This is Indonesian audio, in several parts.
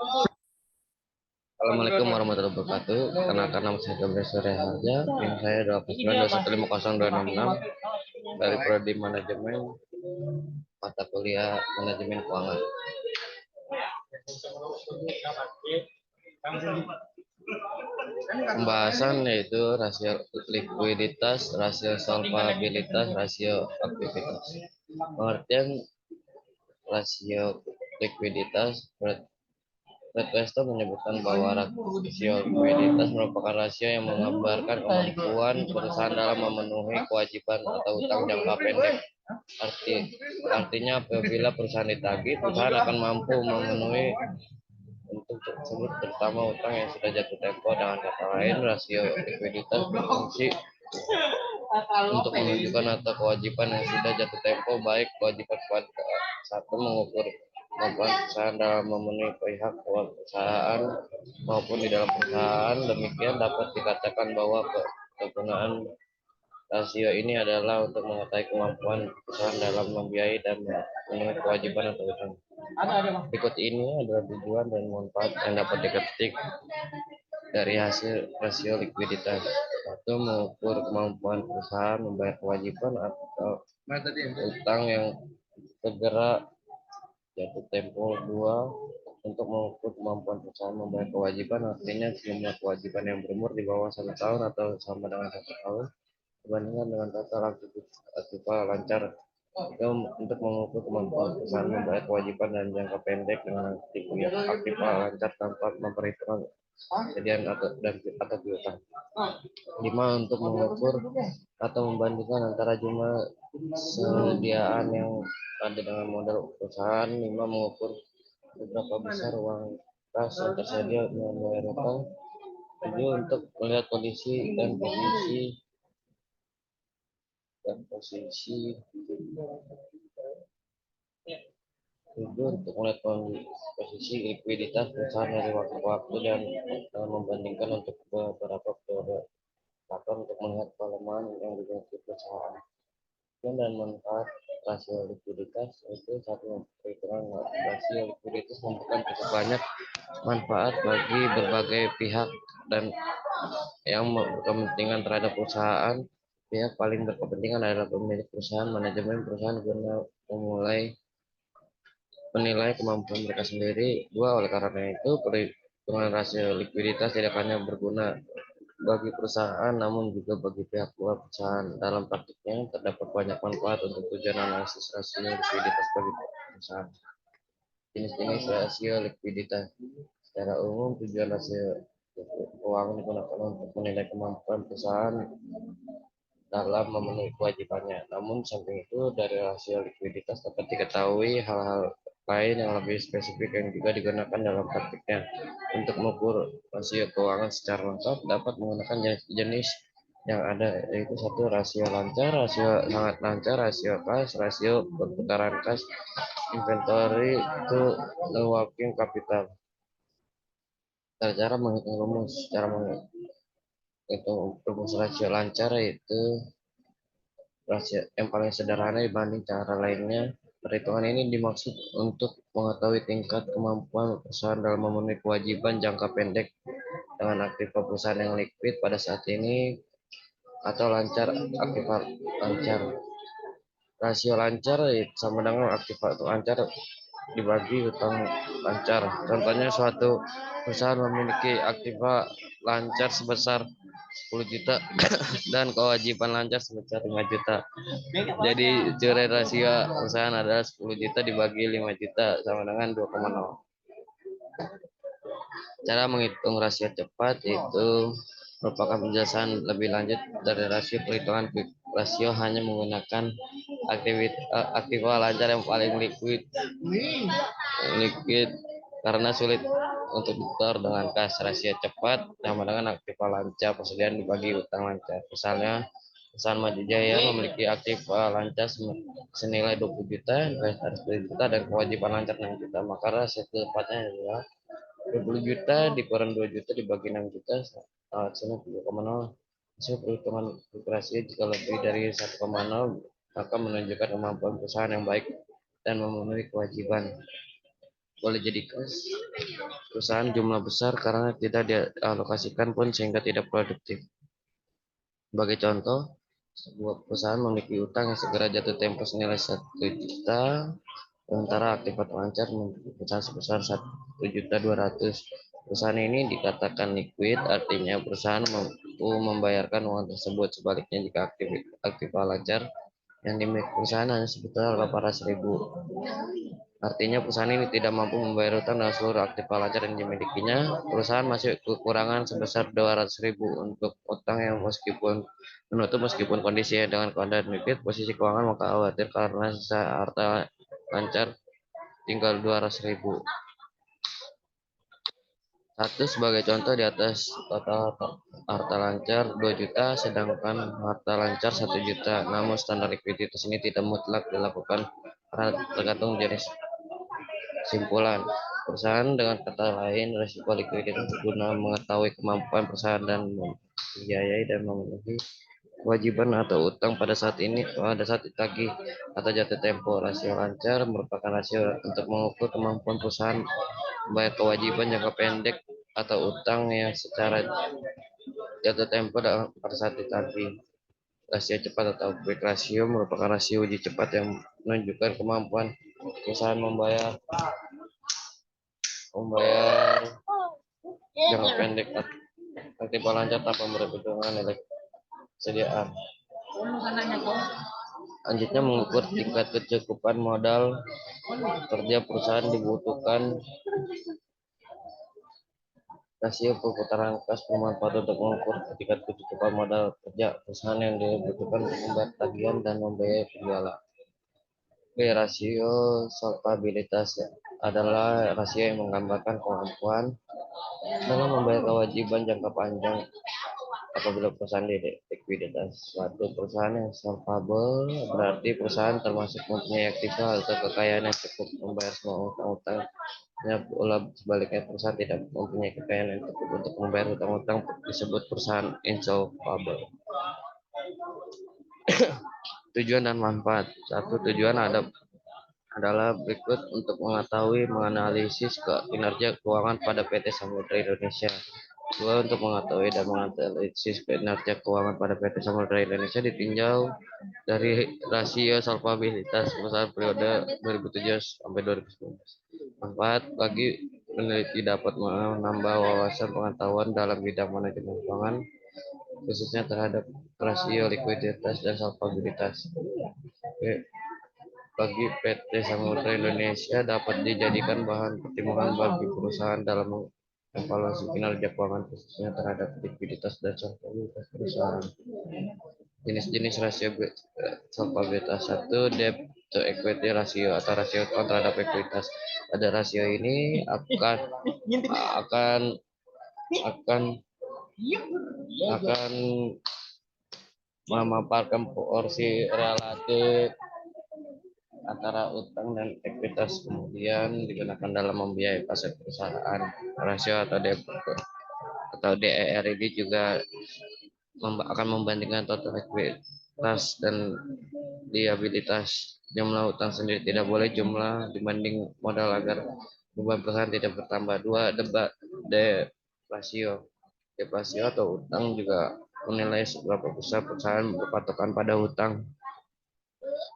Assalamualaikum warahmatullahi wabarakatuh. Kenalkan nama saya Gabriel Suryaharja. NIM saya 892151066 dari Prodi Manajemen mata kuliah Manajemen Keuangan. Pembahasan yaitu rasio likuiditas, rasio solvabilitas, rasio aktivitas. Pengertian rasio likuiditas, Fred Weston menyebutkan bahwa rasio likuiditas merupakan rasio yang menggambarkan kemampuan perusahaan dalam memenuhi kewajiban atau utang jangka pendek. Artinya apabila perusahaan ditagih, perusahaan akan mampu memenuhi untuk tersebut, terutama utang yang sudah jatuh tempo. Dengan kata lain, rasio likuiditas berfungsi untuk menunjukkan atau kewajiban yang sudah jatuh tempo, baik kewajiban pada satu mengukur kemampuan perusahaan dalam memenuhi pihak perusahaan maupun di dalam perusahaan. Demikian dapat dikatakan bahwa kegunaan rasio ini adalah untuk mengetahui kemampuan perusahaan dalam membiayai dan memenuhi kewajiban atau utang. Berikut ini adalah tujuan dan manfaat yang dapat diketik dari hasil rasio likuiditas. Satu, mengukur kemampuan perusahaan membayar kewajiban atau utang yang segera jatuh tempo. Dua, untuk mengukur kemampuan perusahaan membayar kewajiban, artinya jumlah kewajiban yang berumur di bawah 1 tahun atau sama dengan 1 tahun dibandingkan dengan total aktiva lancar. Untuk mengukur kemampuan perusahaan membayar kewajiban dan jangka pendek dengan aktiva lancar tanpa memperhitungkan kejadian atau piutang. 5, untuk mengukur atau membandingkan antara jumlah sediaan yang ada dengan modal perusahaan. 5, mengukur seberapa besar uang kas yang tersedia membayar utang. 7, untuk melihat kondisi dan posisi 7, untuk melihat posisi likuiditas perusahaan dari waktu ke waktu dan membandingkan untuk beberapa periode untuk melihat pelemahan yang dimiliki perusahaan. Dan manfaat rasio likuiditas itu satu, perhitungan rasio likuiditas memberikan cukup banyak manfaat bagi berbagai pihak dan yang berkepentingan terhadap perusahaan. Pihak paling berkepentingan adalah pemilik perusahaan, manajemen perusahaan, guna menilai kemampuan mereka sendiri. Dua, oleh karena itu perhitungan rasio likuiditas tidak hanya berguna bagi perusahaan namun juga bagi pihak luar perusahaan. Dalam praktiknya terdapat banyak manfaat untuk tujuan analisis rasio likuiditas bagi perusahaan. Jenis-jenis rasio likuiditas. Secara umum, tujuan rasio keuangan digunakan untuk menilai kemampuan perusahaan dalam memenuhi kewajibannya. Namun samping itu, dari rasio likuiditas dapat diketahui hal-hal lain yang lebih spesifik yang juga digunakan dalam praktiknya. Untuk mengukur rasio keuangan secara lengkap dapat menggunakan jenis yang ada, yaitu satu, rasio lancar, rasio sangat lancar, rasio kas, rasio perputaran kas, inventory to working capital. Cara menghitung rumus, rumus rasio lancar yaitu rasio yang paling sederhana dibanding cara lainnya. Perhitungan ini dimaksud untuk mengetahui tingkat kemampuan perusahaan dalam memenuhi kewajiban jangka pendek dengan aktiva perusahaan yang likuid pada saat ini atau lancar. Aktiva lancar, rasio lancar sama dengan aktiva lancar dibagi utang lancar. Contohnya, suatu perusahaan memiliki aktiva lancar sebesar 10 juta dan kewajiban lancar sebesar 5 juta. Jadi curah rasio perusahaan adalah 10 juta dibagi 5 juta sama dengan 2,0. Cara menghitung rasio cepat itu merupakan penjelasan lebih lanjut dari rasio. Perhitungan rasio hanya menggunakan aktiva lancar yang paling likuid karena sulit untuk ditukar dengan kas. Rasio cepat sama dengan aktiva lancar persediaan dibagi utang lancar. Misalnya, perusahaan Maju Jaya memiliki aktiva lancar senilai 20 juta, investasi 10 juta, dan kewajiban lancar 6 juta. Maka rasio tepatnya adalah 20 juta dikurang 2 juta dibagi 6 juta, hasilnya 3,0. Hasil perhitungan rasio jika lebih dari 1,0 maka menunjukkan kemampuan perusahaan yang baik dan memenuhi kewajiban. boleh jadi perusahaan jumlah besar karena tidak dialokasikan pun sehingga tidak produktif. Sebagai contoh, sebuah perusahaan memiliki utang yang segera jatuh tempo senilai 1 juta, sementara akibat lancar memiliki perusahaan sebesar 1.200.000. Perusahaan ini dikatakan liquid, artinya perusahaan mampu membayarkan uang tersebut. Sebaliknya, jika aktif lancar yang dimiliki perusahaan hanya sebesar 800.000. Artinya perusahaan ini tidak mampu membayar utang dengan seluruh aktif lancar yang dimilikinya. Perusahaan masih kekurangan sebesar 200.000 untuk utang yang meskipun kondisinya dengan keadaan liquid, posisi keuangan maka khawatir karena sisa harta lancar tinggal 200.000. Satu sebagai contoh di atas total harta lancar 2 juta sedangkan harta lancar 1 juta. Namun standar likuiditas ini tidak mutlak dilakukan karena tergantung jenis. Kesimpulan, perusahaan dengan kata lain risiko likuiditas guna mengetahui kemampuan perusahaan dan membiayai dan memenuhi kewajiban atau utang pada saat ditagih atau jatuh tempo. Rasio lancar merupakan rasio untuk mengukur kemampuan perusahaan membayar kewajiban jangka pendek atau utang yang secara jatuh tempo pada saat ditagih. Rasio cepat atau quick ratio merupakan rasio uji cepat yang menunjukkan kemampuan perusahaan membayar jangka pendek aktif lancar tanpa memperhitungkan nilai kesediaan. Selanjutnya mengukur tingkat kecukupan modal kerja perusahaan dibutuhkan rasio perputaran kas bermanfaat untuk mengukur tingkat kecukupan modal kerja perusahaan yang dibutuhkan untuk membayar tagihan dan membiayai penjualan. Rasio solvabilitas adalah rasio yang menggambarkan kemampuan dalam membayar kewajiban jangka panjang apabila perusahaan likuiditas. Suatu perusahaan yang solvable berarti perusahaan termasuk mempunyai aktivitas atau kekayaan yang cukup membayar semua utang-utang. Sebaliknya, perusahaan tidak mempunyai kekayaan yang cukup untuk membayar utang-utang disebut perusahaan insolvable. Tujuan dan manfaat. Satu, tujuan adalah berikut untuk menganalisis kinerja keuangan pada PT Samudra Indonesia. Dua, untuk mengetahui dan menganalisis kinerja keuangan pada PT Samudra Indonesia ditinjau dari rasio solvabilitas perusahaan periode 2007 sampai 2019. Manfaat bagi peneliti dapat menambah wawasan pengetahuan dalam bidang manajemen keuangan, khususnya terhadap rasio likuiditas dan solvabilitas. Bagi PT Samudra Indonesia dapat dijadikan bahan pertimbangan bagi perusahaan dalam evaluasi kinerja keuangan khususnya terhadap likuiditas dan solvabilitas perusahaan. Jenis-jenis rasio solvabilitas. Satu, debt to equity ratio atau rasio utang terhadap ekuitas. Pada rasio ini akan memaparkan porsi relatif antara utang dan ekuitas, kemudian digunakan dalam membiayai aset perusahaan. Rasio atau DER ini juga akan membandingkan total ekuitas dan liabilitas. Jumlah utang sendiri tidak boleh jumlah dibanding modal agar beban perusahaan tidak bertambah. Dua, deflasio. Deflasio atau utang juga menilai seberapa besar perusahaan berpatokan pada utang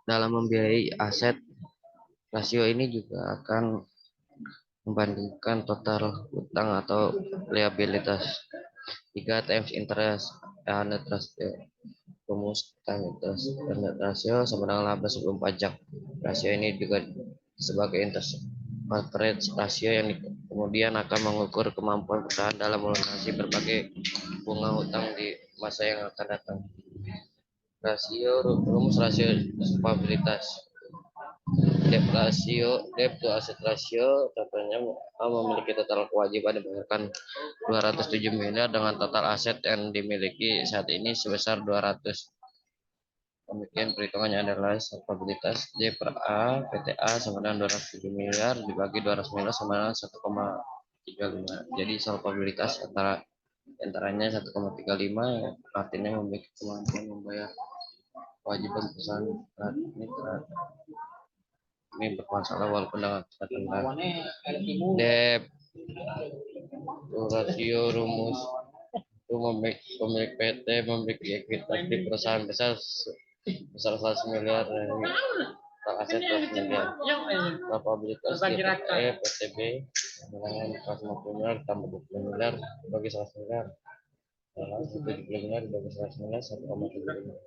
dalam membiayai aset. Rasio ini juga akan membandingkan total utang atau liabilitas. 3, times interest and net ratio. Rumus interest dan net ratio sama dengan laba sebelum pajak. Rasio ini juga sebagai interest coverage rasio yang kemudian akan mengukur kemampuan perusahaan dalam melunasi berbagai bunga hutang di masa yang akan datang. Rumus rasio solvabilitas. Debt to asset ratio contohnya memiliki total kewajiban dibayarkan 207 miliar dengan total aset yang dimiliki saat ini sebesar 200. Demikian perhitungannya adalah solvabilitas D per A PTA sama dengan 207 miliar dibagi 200 miliar sama dengan 1,35. Jadi solvabilitas antaranya 1,35 artinya memiliki kemampuan membayar kewajiban perusahaan ini ini bermasalah walaupun dengan catatan debt rasio rumus itu pemilik PT memiliki ekuitas di perusahaan besar besar 100 miliar dari total aset 100 miliar. Kapabilitas DPE PTB dengan 150 miliar tambah 20 miliar bagi 100 miliar. Lalu 70 miliar bagi 100 miliar 1,7 miliar.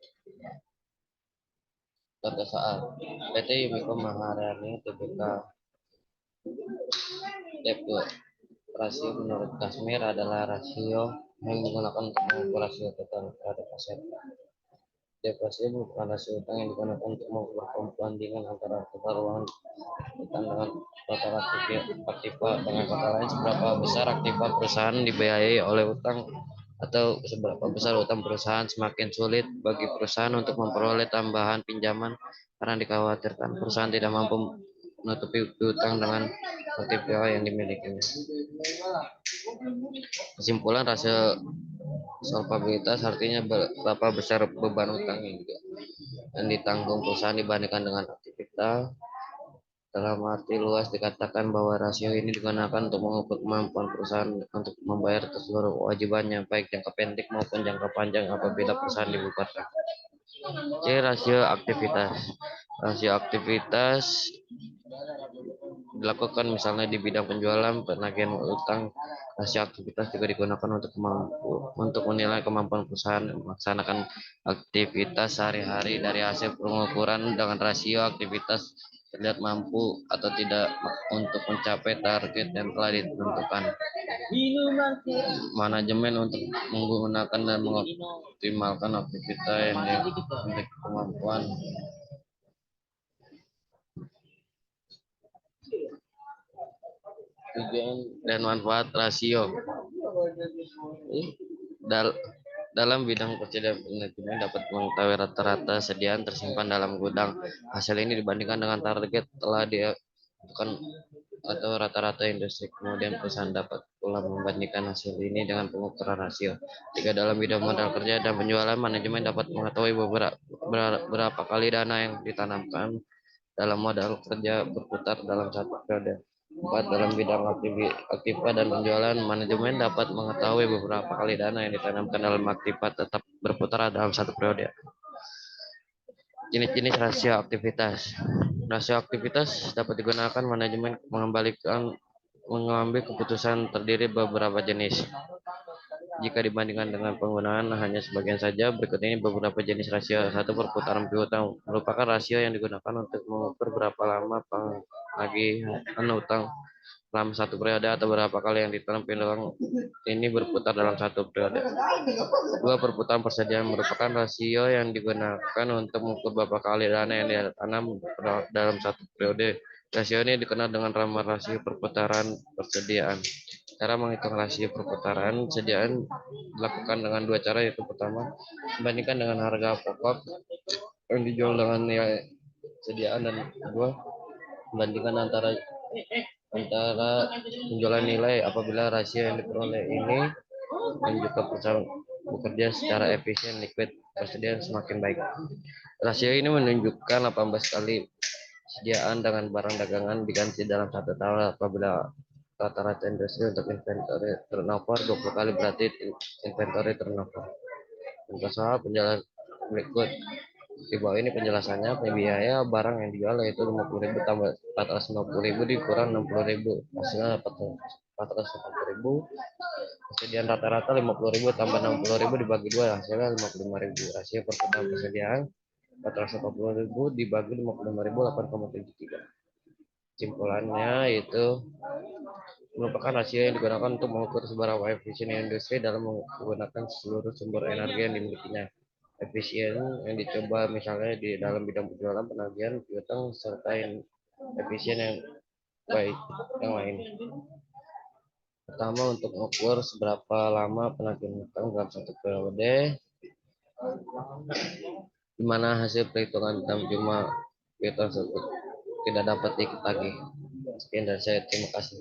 Pada saat PT Yumiko Maharani Tbk debt rasio menurut Kasmir adalah rasio yang digunakan untuk mengukur rasio total terhadap aset. Depresi merupakan rasio utang yang digunakan untuk mengukur perbandingan antara total uang utang dengan total aktiva. Dengan kata lain, seberapa besar aktiva perusahaan dibiayai oleh utang atau seberapa besar utang perusahaan. Semakin sulit bagi perusahaan untuk memperoleh tambahan pinjaman karena dikhawatirkan perusahaan tidak mampu menutupi utang dengan aktiva yang dimilikinya. Kesimpulan, rasio solvabilitas artinya berapa besar beban utang yang ditanggung perusahaan dibandingkan dengan aktivitas. Dalam arti luas dikatakan bahwa rasio ini digunakan untuk mengukur kemampuan perusahaan untuk membayar seluruh kewajibannya baik jangka pendek maupun jangka panjang apabila perusahaan dibubarkan. C. Rasio aktivitas. Rasio aktivitas dilakukan misalnya di bidang penjualan, penagihan utang. Rasio aktivitas juga digunakan untuk menilai kemampuan perusahaan melaksanakan aktivitas sehari-hari. Dari hasil pengukuran dengan rasio aktivitas terlihat mampu atau tidak untuk mencapai target yang telah ditentukan. Manajemen untuk menggunakan dan mengoptimalkan aktivitas yang memiliki kemampuan. Tujuan dan manfaat rasio. Dalam bidang persediaan manajemen dapat mengetahui rata-rata sediaan tersimpan dalam gudang. Hasil ini dibandingkan dengan target telah ditentukan atau rata-rata industri. Kemudian perusahaan dapat pula membandingkan hasil ini dengan pengukuran rasio. Jika dalam bidang modal kerja dan penjualan, manajemen dapat mengetahui berapa kali dana yang ditanamkan dalam modal kerja berputar dalam satu periode. 4. Dalam bidang aktiva dan penjualan, manajemen dapat mengetahui beberapa kali dana yang ditanamkan dalam aktiva tetap berputar dalam satu periode. Jenis-jenis rasio aktivitas. Rasio aktivitas dapat digunakan manajemen mengambil keputusan terdiri beberapa jenis. Jika dibandingkan dengan penggunaan hanya sebagian saja, berikut ini beberapa jenis rasio. 1. Perputaran piutang merupakan rasio yang digunakan untuk mengukur berapa lama penagihan utang dalam satu periode atau berapa kali yang ditanam piutang ini berputar dalam satu periode. 2. Perputaran persediaan merupakan rasio yang digunakan untuk mengukur berapa kali dana yang ditanam dalam satu periode. Rasio ini dikenal dengan nama rasio perputaran persediaan. Cara menghitung rasio perputaran persediaan dilakukan dengan dua cara, yaitu pertama, membandingkan dengan harga pokok yang dijual dengan nilai sediaan, dan kedua, membandingkan antara penjualan nilai. Apabila rasio yang diperoleh ini menunjukkan perusahaan bekerja secara efisien, liquid, persediaan semakin baik. Rasio ini menunjukkan 18 kali sediaan dengan barang dagangan diganti dalam satu tahun. Apabila rata-rata industri untuk inventory turnover 20 kali, berarti inventory turnover. Contoh soal penjelasan berikut. Di bawah ini penjelasannya. Biaya barang yang dijual yaitu 50.000 tambah 450.000 dikurang 60.000, hasilnya 450.000. Persediaan rata-rata 50.000 tambah 60.000 dibagi 2, hasilnya 55.000. Rasio perputaran persediaan 440.000 dibagi 55.000, 8,73. Kesimpulannya itu merupakan rasio yang digunakan untuk mengukur seberapa efisien industri dalam menggunakan seluruh sumber energi yang dimilikinya. Efisien yang dicoba misalnya di dalam bidang penjualan, penagihan piutang, serta efisien yang baik yang lain. Pertama, untuk mengukur seberapa lama penagihan utang dalam satu periode, di mana hasil perhitungan dalam jumlah piutang tersebut tidak dapat ditagih. Sekian dari saya, terima kasih.